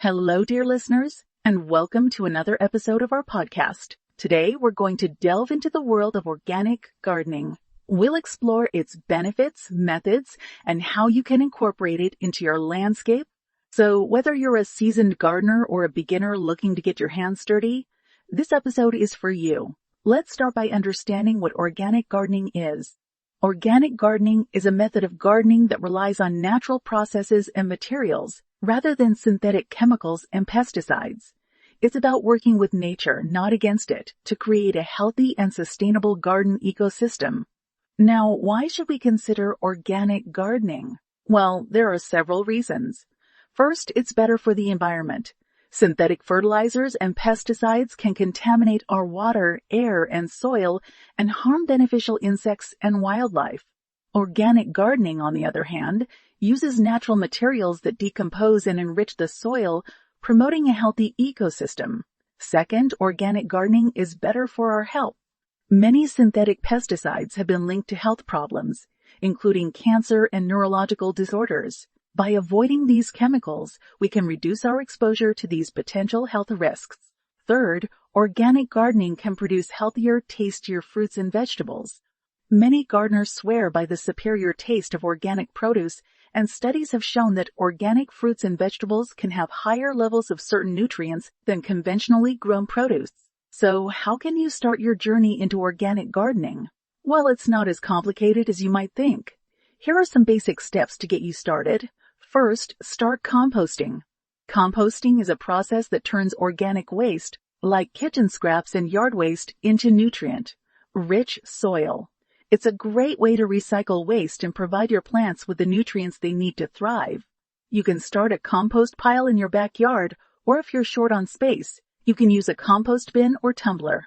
Hello, dear listeners, and welcome to another episode of our podcast. Today, we're going to delve into the world of organic gardening. We'll explore its benefits, methods, and how you can incorporate it into your landscape. So whether you're a seasoned gardener or a beginner looking to get your hands dirty, this episode is for you. Let's start by understanding what organic gardening is. Organic gardening is a method of gardening that relies on natural processes and materials rather than synthetic chemicals and pesticides. It's about working with nature, not against it, to create a healthy and sustainable garden ecosystem. Now, why should we consider organic gardening? Well, there are several reasons. First, it's better for the environment. Synthetic fertilizers and pesticides can contaminate our water, air, and soil and harm beneficial insects and wildlife. Organic gardening, on the other hand, uses natural materials that decompose and enrich the soil, promoting a healthy ecosystem. Second, organic gardening is better for our health. Many synthetic pesticides have been linked to health problems, including cancer and neurological disorders. By avoiding these chemicals, we can reduce our exposure to these potential health risks. Third, organic gardening can produce healthier, tastier fruits and vegetables. Many gardeners swear by the superior taste of organic produce, and studies have shown that organic fruits and vegetables can have higher levels of certain nutrients than conventionally grown produce. So, how can you start your journey into organic gardening? Well, it's not as complicated as you might think. Here are some basic steps to get you started. First, start composting. Composting is a process that turns organic waste, like kitchen scraps and yard waste, into nutrient-rich soil. It's a great way to recycle waste and provide your plants with the nutrients they need to thrive. You can start a compost pile in your backyard, or if you're short on space, you can use a compost bin or tumbler.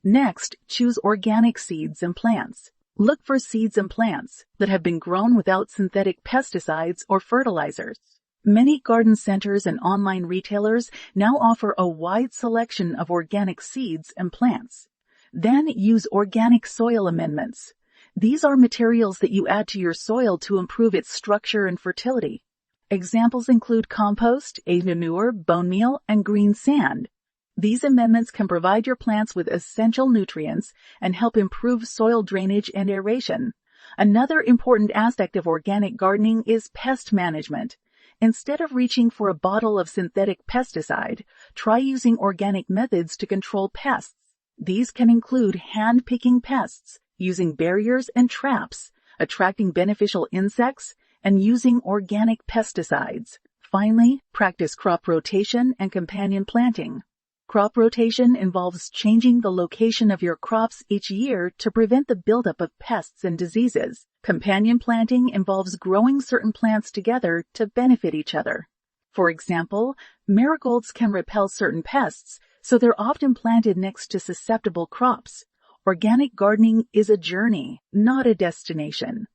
Next, choose organic seeds and plants. Look for seeds and plants that have been grown without synthetic pesticides or fertilizers. Many garden centers and online retailers now offer a wide selection of organic seeds and plants. Then use organic soil amendments. These are materials that you add to your soil to improve its structure and fertility. Examples include compost, aid manure, bone meal, and green sand. These amendments can provide your plants with essential nutrients and help improve soil drainage and aeration. Another important aspect of organic gardening is pest management. Instead of reaching for a bottle of synthetic pesticide, try using organic methods to control pests. These can include hand-picking pests, using barriers and traps, attracting beneficial insects, and using organic pesticides. Finally, practice crop rotation and companion planting. Crop rotation involves changing the location of your crops each year to prevent the buildup of pests and diseases. Companion planting involves growing certain plants together to benefit each other. For example, marigolds can repel certain pests, so they're often planted next to susceptible crops. Organic gardening is a journey, not a destination.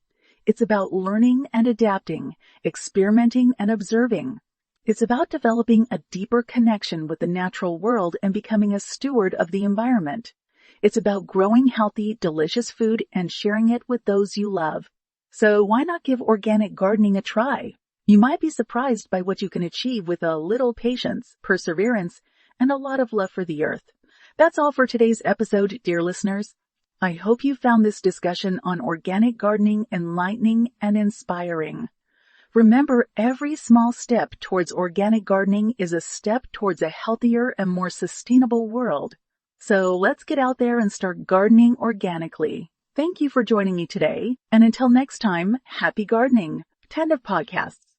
It's about learning and adapting, experimenting and observing. It's about developing a deeper connection with the natural world and becoming a steward of the environment. It's about growing healthy, delicious food and sharing it with those you love. So why not give organic gardening a try? You might be surprised by what you can achieve with a little patience, perseverance, and a lot of love for the earth. That's all for today's episode, dear listeners. I hope you found this discussion on organic gardening enlightening and inspiring. Remember, every small step towards organic gardening is a step towards a healthier and more sustainable world. So let's get out there and start gardening organically. Thank you for joining me today, and until next time, happy gardening. Tandem Podcasts.